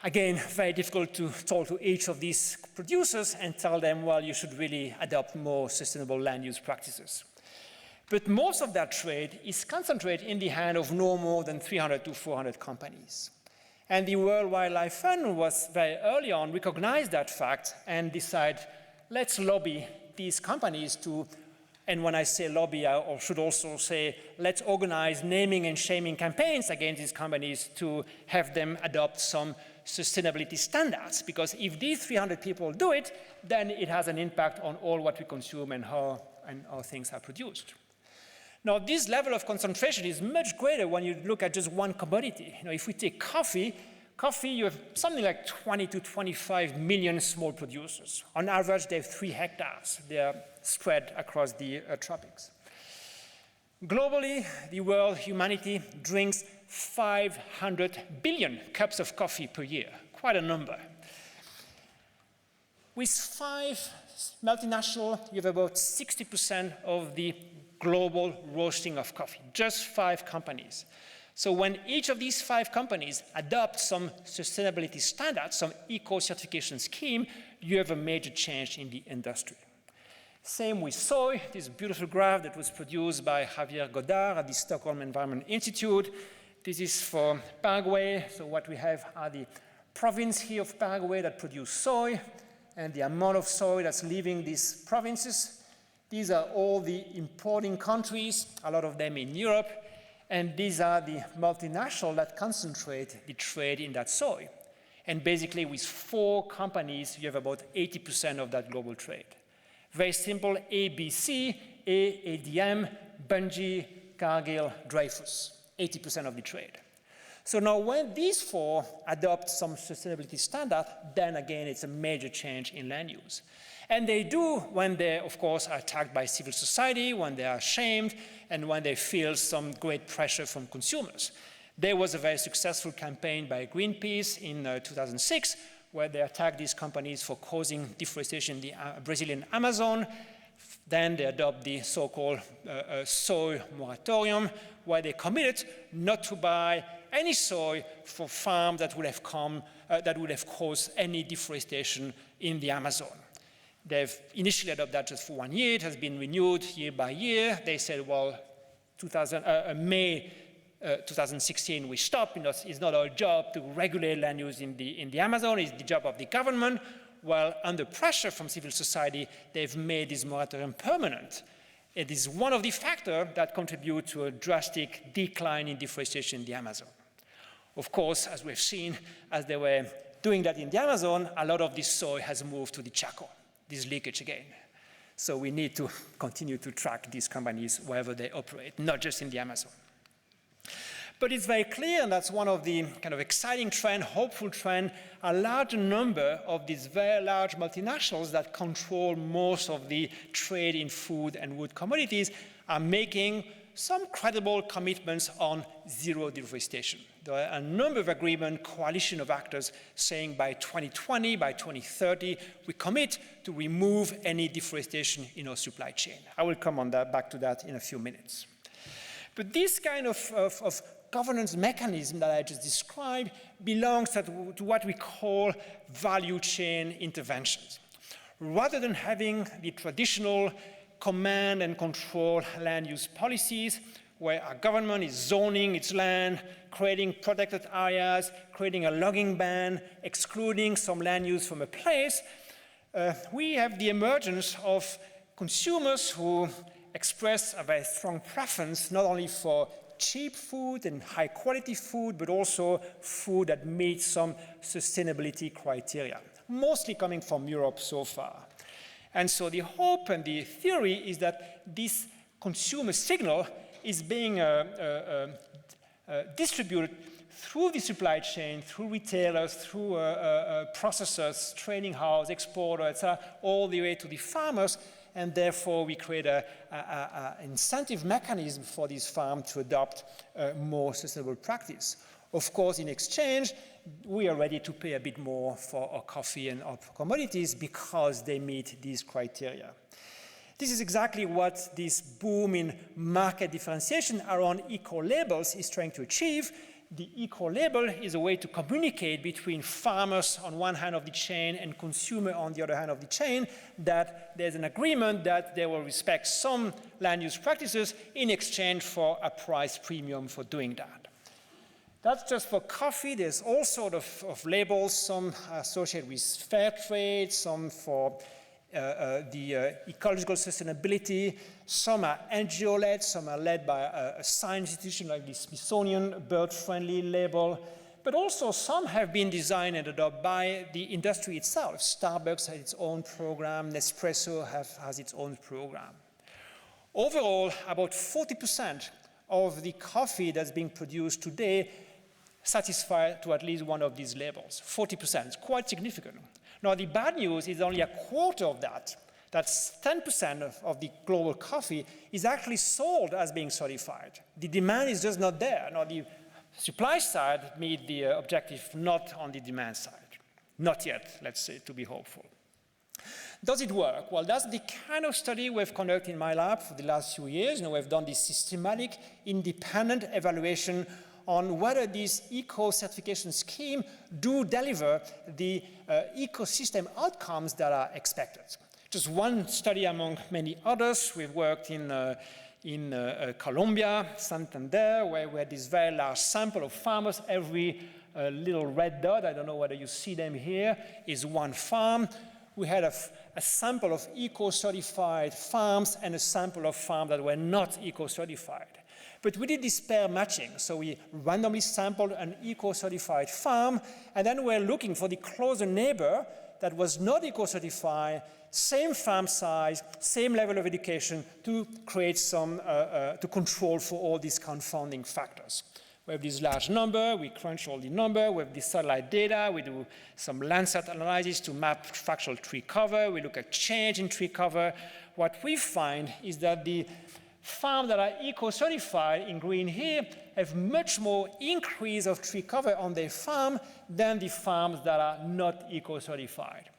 Again, very difficult to talk to each of these producers and tell them, well, you should really adopt more sustainable land use practices. But most of that trade is concentrated in the hand of no more than 300 to 400 companies. And the World Wildlife Fund was very early on recognized that fact and decided, let's lobby these companies to And when I say lobby, I should also say, let's organize naming and shaming campaigns against these companies to have them adopt some sustainability standards. Because if these 300 people do it, then it has an impact on all what we consume and how things are produced. Now, this level of concentration is much greater when you look at just one commodity. If we take coffee, you have something like 20 to 25 million small producers. On average, they have 3 hectares. They are spread across the tropics. Globally, the world, humanity, drinks 500 billion cups of coffee per year, quite a number. With 5 multinationals, you have about 60% of the global roasting of coffee, just 5 companies. So when each of these 5 companies adopt some sustainability standards, some eco-certification scheme, you have a major change in the industry. Same with soy. This beautiful graph that was produced by Javier Godard at the Stockholm Environment Institute. This is for Paraguay. So what we have are the provinces here of Paraguay that produce soy and the amount of soy that's leaving these provinces. These are all the importing countries, a lot of them in Europe. And these are the multinationals that concentrate the trade in that soy. And basically, with 4 companies, you have about 80% of that global trade. Very simple, ABC, ADM, Bunge, Cargill, Dreyfus, 80% of the trade. So now when these 4 adopt some sustainability standard, then again, it's a major change in land use. And they do when they, of course, are attacked by civil society, when they are shamed, and when they feel some great pressure from consumers. There was a very successful campaign by Greenpeace in 2006, where they attacked these companies for causing deforestation in the Brazilian Amazon. Then they adopt the so-called soy moratorium, where they committed not to buy any soy for farms that would have caused any deforestation in the Amazon. They've initially adopted that just for 1 year. It has been renewed year by year. They said, well, May 2016, we stop. It's not our job to regulate land use in the Amazon. It's the job of the government. Well, under pressure from civil society, they've made this moratorium permanent. It is one of the factors that contribute to a drastic decline in deforestation in the Amazon. Of course, as we've seen, as they were doing that in the Amazon, a lot of this soy has moved to the Chaco. This leakage again. So we need to continue to track these companies wherever they operate, not just in the Amazon. But it's very clear, and that's one of the kind of exciting trend, hopeful trend, a large number of these very large multinationals that control most of the trade in food and wood commodities are making some credible commitments on zero deforestation. There are a number of agreements, coalition of actors saying by 2020, by 2030, we commit to remove any deforestation in our supply chain. I will come on that, back to that in a few minutes. But this kind of governance mechanism that I just described belongs to what we call value chain interventions. Rather than having the traditional command and control land use policies, where our government is zoning its land, creating protected areas, creating a logging ban, excluding some land use from a place, we have the emergence of consumers who express a very strong preference not only for cheap food and high quality food, but also food that meets some sustainability criteria, mostly coming from Europe so far. And so the hope and the theory is that this consumer signal is being distributed through the supply chain, through retailers, through processors, trading house, exporters, etc., all the way to the farmers, and therefore we create an incentive mechanism for these farms to adopt more sustainable practice. Of course, in exchange, we are ready to pay a bit more for our coffee and our commodities because they meet these criteria. This is exactly what this boom in market differentiation around eco-labels is trying to achieve. The eco-label is a way to communicate between farmers on one hand of the chain and consumer on the other hand of the chain, that there's an agreement that they will respect some land use practices in exchange for a price premium for doing that. That's just for coffee. There's all sorts of labels, some associated with fair trade, some for the ecological sustainability. Some are NGO-led, some are led by a science institution like the Smithsonian bird-friendly label. But also some have been designed and adopted by the industry itself. Starbucks has its own program, Nespresso has its own program. Overall, about 40% of the coffee that's being produced today satisfy to at least one of these labels. 40%, it's quite significant. Now the bad news is only a quarter of that. That's 10% of the global coffee is actually sold as being certified. The demand is just not there. Now the supply side meet the objective, not on the demand side. Not yet, let's say, to be hopeful. Does it work? Well, that's the kind of study we've conducted in my lab for the last few years. We've done this systematic, independent evaluation on whether this eco-certification scheme do deliver the ecosystem outcomes that are expected. Just one study among many others. We've worked in Colombia, Santander, where we had this very large sample of farmers. Every little red dot, I don't know whether you see them here, is one farm. We had a sample of eco-certified farms and a sample of farms that were not eco-certified. But we did this pair matching. So we randomly sampled an eco-certified farm, and then we're looking for the closer neighbor that was not eco-certified, same farm size, same level of education, to create some, to control for all these confounding factors. We have this large number, we crunch all the number, we have the satellite data, we do some Landsat analysis to map factual tree cover, we look at change in tree cover. What we find is that the farms that are eco-certified in green here have much more increase of tree cover on their farm than the farms that are not eco-certified.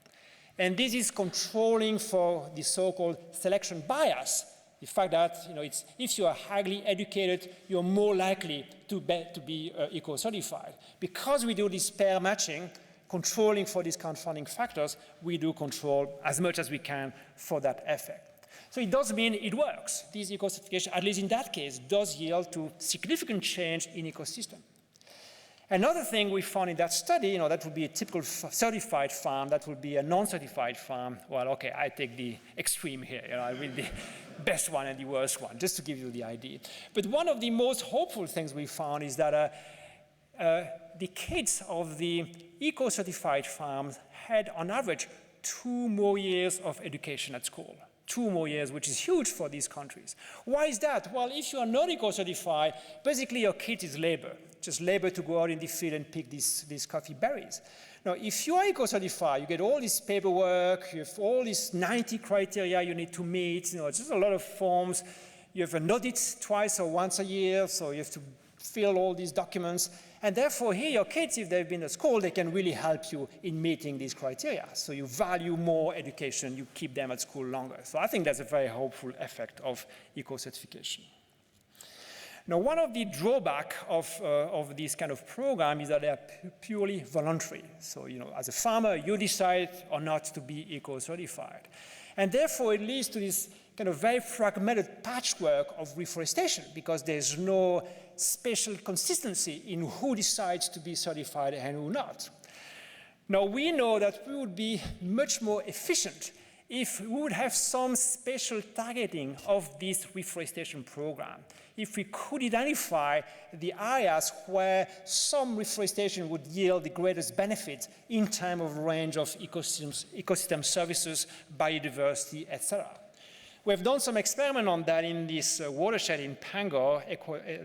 And this is controlling for the so-called selection bias. The fact that if you are highly educated, you're more likely to be eco-certified. Because we do this pair matching, controlling for these confounding factors, we do control as much as we can for that effect. So it does mean it works. This eco-certification, at least in that case, does yield to significant change in ecosystem. Another thing we found in that study, that would be a typical certified farm, that would be a non-certified farm. Well, okay, I take the extreme here. I read the best one and the worst one, just to give you the idea. But one of the most hopeful things we found is that the kids of the eco-certified farms had, on average, 2 more years of education at school. 2 more years, which is huge for these countries. Why is that? Well, if you are not eco-certified, basically your kit is labor. Just labor to go out in the field and pick these coffee berries. Now, if you are eco-certified, you get all this paperwork, you have all these 90 criteria you need to meet, it's just a lot of forms. You have an audit twice or once a year, so you have to fill all these documents. And therefore, here, your kids, if they've been at school, they can really help you in meeting these criteria. So you value more education, you keep them at school longer. So I think that's a very hopeful effect of eco-certification. Now, one of the drawbacks of this kind of program is that they are purely voluntary. So, as a farmer, you decide or not to be eco-certified. And therefore, it leads to this kind of very fragmented patchwork of reforestation because there's no spatial consistency in who decides to be certified and who not. Now, we know that we would be much more efficient if we would have some spatial targeting of this reforestation program. If we could identify the areas where some reforestation would yield the greatest benefit in terms of range of ecosystem services, biodiversity, etc. We've done some experiment on that in this watershed in Pangor,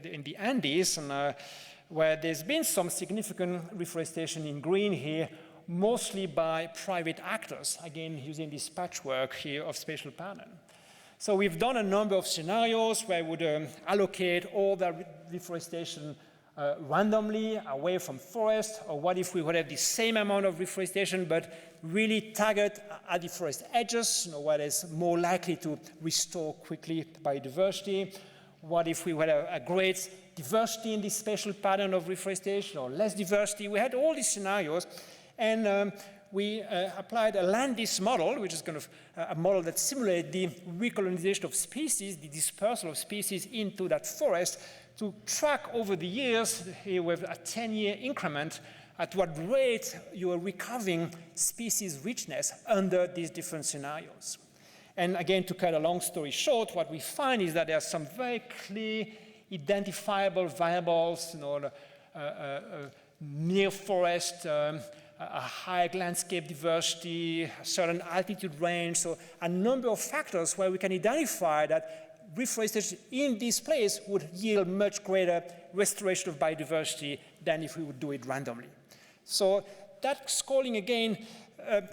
in the Andes, and, where there's been some significant reforestation in green here, mostly by private actors, again, using this patchwork here of spatial pattern. So we've done a number of scenarios where we would allocate all the reforestation randomly away from forest, or what if we would have the same amount of reforestation but really target at the forest edges, where it's more likely to restore quickly biodiversity. What if we had a great diversity in the spatial pattern of reforestation or less diversity? We had all these scenarios, and we applied a Landis model, which is kind of a model that simulates the recolonization of species, the dispersal of species into that forest, to track over the years, here with a 10-year increment, at what rate you are recovering species richness under these different scenarios. And again, to cut a long story short, what we find is that there are some very clear identifiable variables, near forest, a high landscape diversity, a certain altitude range, so a number of factors where we can identify that reforestation in this place would yield much greater restoration of biodiversity than if we would do it randomly. So that's calling again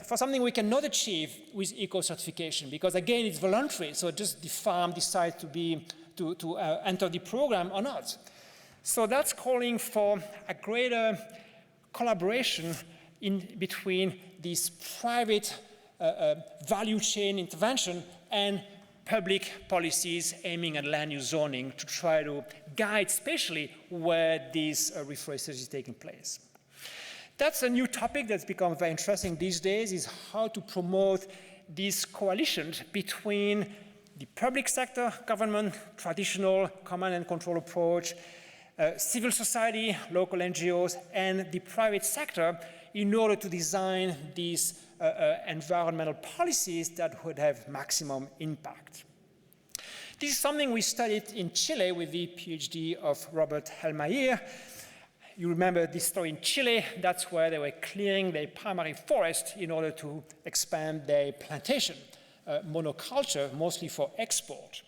for something we cannot achieve with eco-certification, because again it's voluntary, so just the farm decides to enter the program or not. So that's calling for a greater collaboration in between this private value chain intervention and public policies aiming at land use zoning to try to guide especially where this reforestation is taking place. That's a new topic that's become very interesting these days, is how to promote these coalitions between the public sector, government, traditional command and control approach, civil society, local NGOs, and the private sector in order to design these environmental policies that would have maximum impact. This is something we studied in Chile with the PhD of Robert Hellmeyer. You remember this story in Chile. That's where they were clearing their primary forest in order to expand their plantation, monoculture, mostly for export.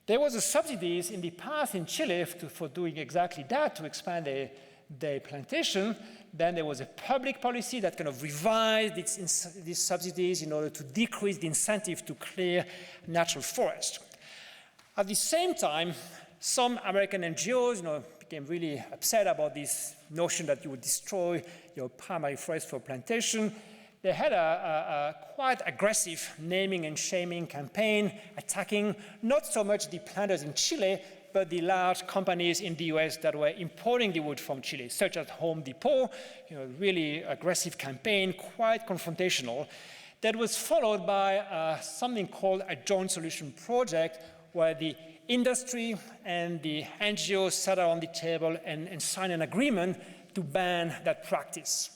There was a subsidies in the past in Chile for doing exactly that, to expand their plantation. Then there was a public policy that kind of revised these subsidies in order to decrease the incentive to clear natural forest. At the same time, some American NGOs became really upset about this notion that you would destroy your primary forest for plantation. They had a quite aggressive naming and shaming campaign, attacking not so much the planters in Chile, but the large companies in the US that were importing the wood from Chile, such as Home Depot, really aggressive campaign, quite confrontational. That was followed by something called a joint solution project, where the industry and the NGOs sat around the table and signed an agreement to ban that practice.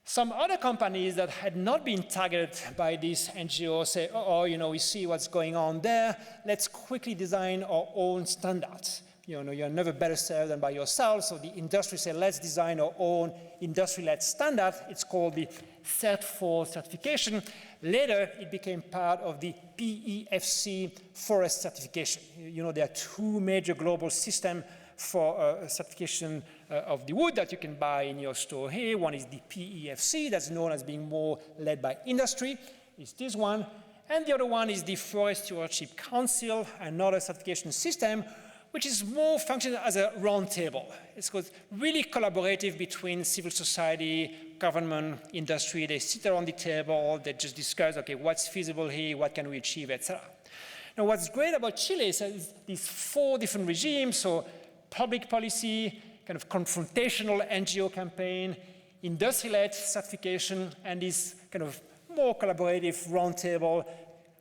Some other companies that had not been targeted by these NGOs say, we see what's going on there, let's quickly design our own standards. You're never better served than by yourself, so the industry said, let's design our own industry-led standard. It's called the Cert4 certification. Later, it became part of the PEFC forest certification. There are two major global systems for certification of the wood that you can buy in your store here. One is the PEFC, that's known as being more led by industry. It's this one. And the other one is the Forest Stewardship Council, another certification system, which is more functional as a round table. It's really collaborative between civil society, government, industry. They sit around the table, they just discuss, okay, what's feasible here, what can we achieve, etc. Now, what's great about Chile is these 4 different regimes, so public policy, kind of confrontational NGO campaign, industry-led certification, and this kind of more collaborative roundtable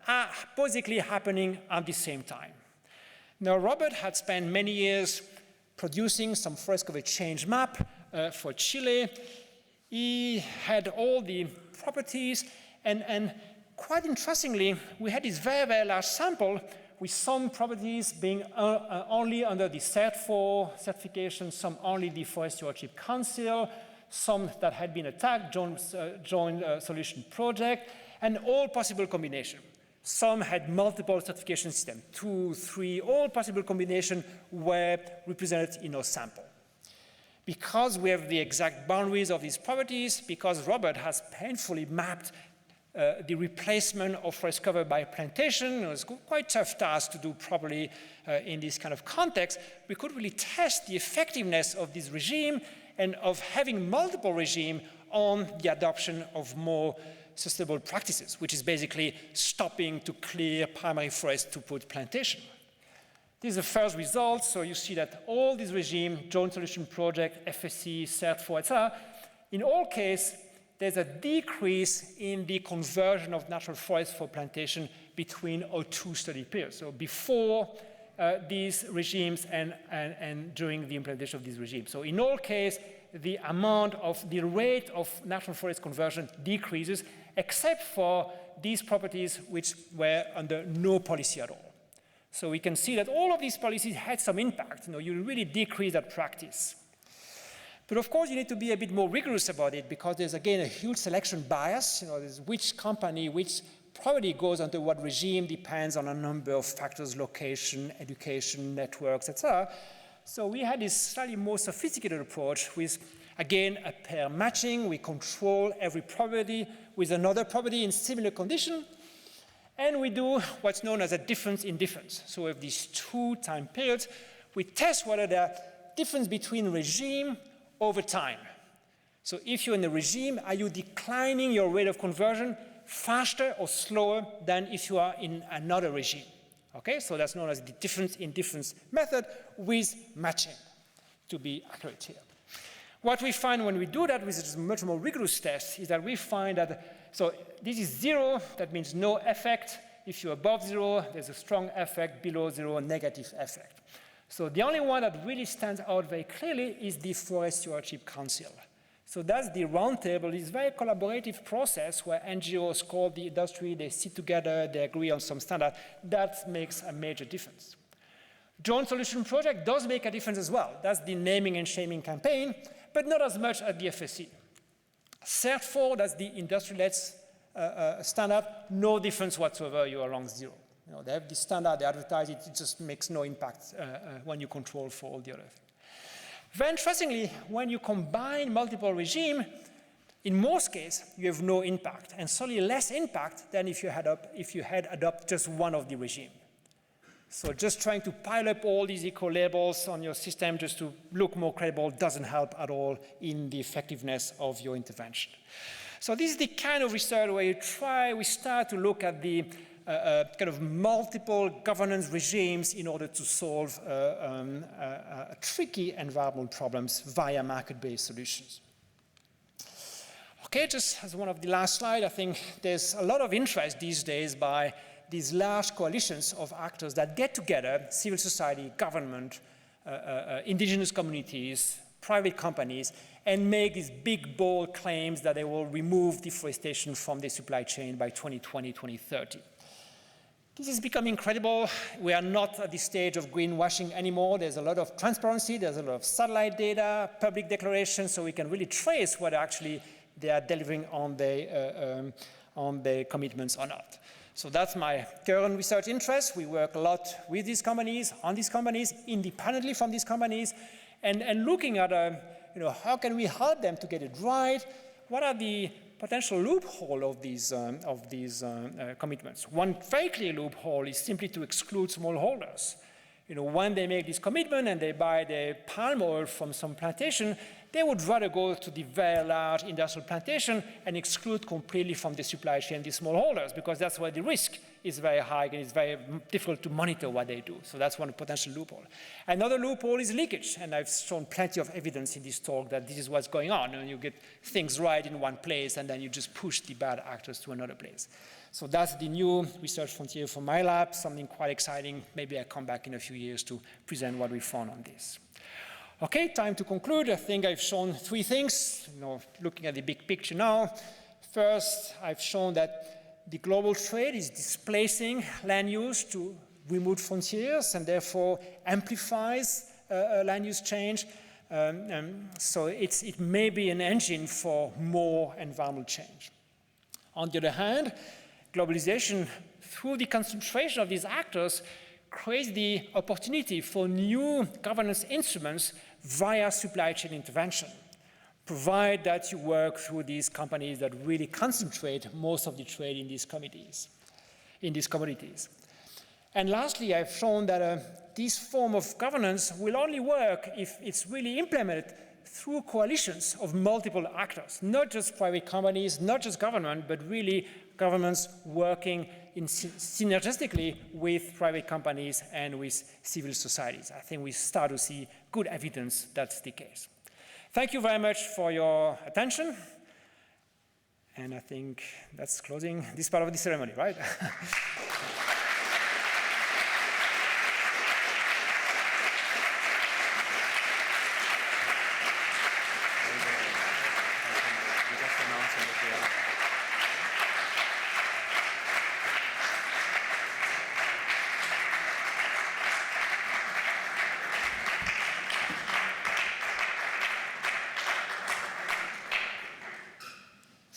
are basically happening at the same time. Now, Robert had spent many years producing some forest cover change map for Chile. He had all the properties, and quite interestingly, we had this very, very large sample with some properties being only under the Cert4 certification, some only the Forest Stewardship Council, some that had been attacked, joint solution project, and all possible combination. Some had multiple certification systems, 2, 3, all possible combinations were represented in our sample. Because we have the exact boundaries of these properties, because Robert has painfully mapped the replacement of forest cover by plantation, it was quite a tough task to do properly in this kind of context, we could really test the effectiveness of this regime and of having multiple regimes on the adoption of more sustainable practices, which is basically stopping to clear primary forest to put plantation. This is the first result, so you see that all these regimes, Joint Solution Project, FSC, Cert4, etc., in all cases, there's a decrease in the conversion of natural forest for plantation between our 2 study periods. So before these regimes and during the implementation of these regimes. So in all cases, the rate of natural forest conversion decreases, except for these properties which were under no policy at all. So we can see that all of these policies had some impact. You really decrease that practice. But of course, you need to be a bit more rigorous about it because there's, again, a huge selection bias. There's which company, which property goes under what regime depends on a number of factors, location, education, networks, etc. So we had this slightly more sophisticated approach with, again, a pair matching. We control every property with another property in similar condition. And we do what's known as a difference in difference. So we have these 2 time periods. We test whether there are difference between regime over time. So if you're in a regime, are you declining your rate of conversion faster or slower than if you are in another regime? Okay, so that's known as the difference in difference method with matching, to be accurate here. What we find when we do that with a much more rigorous test is that we find that, so this is 0, that means no effect. If you're above 0, there's a strong effect. Below 0, negative effect. So the only one that really stands out very clearly is the Forest Stewardship Council. So that's the roundtable. It's a very collaborative process where NGOs call the industry, they sit together, they agree on some standard. That makes a major difference. Joint Solution Project does make a difference as well. That's the naming and shaming campaign, but not as much as the FSC. CERT4, that's the industry-led standard, no difference whatsoever, you're along 0. They have the standard, they advertise it, it just makes no impact when you control for all the other things. Very interestingly, when you combine multiple regimes, in most cases, you have no impact, and certainly less impact than if you had adopted just one of the regimes. So just trying to pile up all these eco-labels on your system just to look more credible doesn't help at all in the effectiveness of your intervention. So this is the kind of research where we start to look at the kind of multiple governance regimes in order to solve tricky environmental problems via market-based solutions. Okay, just as one of the last slides, I think there's a lot of interest these days by these large coalitions of actors that get together, civil society, government, indigenous communities, private companies, and make these big, bold claims that they will remove deforestation from the supply chain by 2020, 2030. This is becoming incredible. We are not at the stage of greenwashing anymore. There's a lot of transparency. There's a lot of satellite data, public declarations, so we can really trace whether actually they are delivering on their commitments or not. So that's my current research interest. We work a lot with these companies, on these companies, independently from these companies, and looking at how can we help them to get it right? What are the potential loophole of these commitments? One very clear loophole is simply to exclude smallholders. When they make this commitment and they buy the palm oil from some plantation, they would rather go to the very large industrial plantation and exclude completely from the supply chain the smallholders, because that's where the risk is very high and it's very difficult to monitor what they do. So that's one potential loophole. Another loophole is leakage, and I've shown plenty of evidence in this talk that this is what's going on. And you get things right in one place, and then you just push the bad actors to another place. So that's the new research frontier for my lab, something quite exciting. Maybe I'll come back in a few years to present what we found on this. Okay, time to conclude. I think I've shown 3 things, looking at the big picture now. First, I've shown that the global trade is displacing land use to remote frontiers and therefore amplifies land use change. So it may be an engine for more environmental change. On the other hand, globalization, through the concentration of these actors, creates the opportunity for new governance instruments via supply chain intervention, provided that you work through these companies that really concentrate most of the trade in these commodities. And lastly, I've shown that this form of governance will only work if it's really implemented through coalitions of multiple actors, not just private companies, not just government, but really governments working synergistically with private companies and with civil societies. I think we start to see good evidence that's the case. Thank you very much for your attention. And I think that's closing this part of the ceremony, right?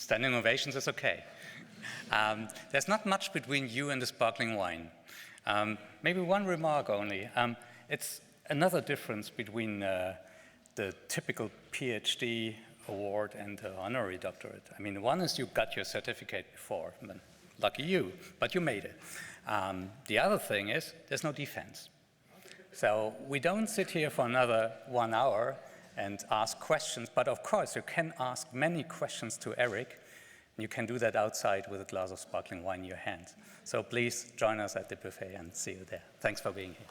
Standing ovations is okay. There's not much between you and the sparkling wine. Maybe one remark only. It's another difference between the typical PhD award and the honorary doctorate. I mean, one is you got your certificate before, lucky you, but you made it. The other thing is there's no defense. So we don't sit here for another 1 hour and ask questions, but of course you can ask many questions to Eric. You can do that outside with a glass of sparkling wine in your hand. So please join us at the buffet and see you there. Thanks for being here.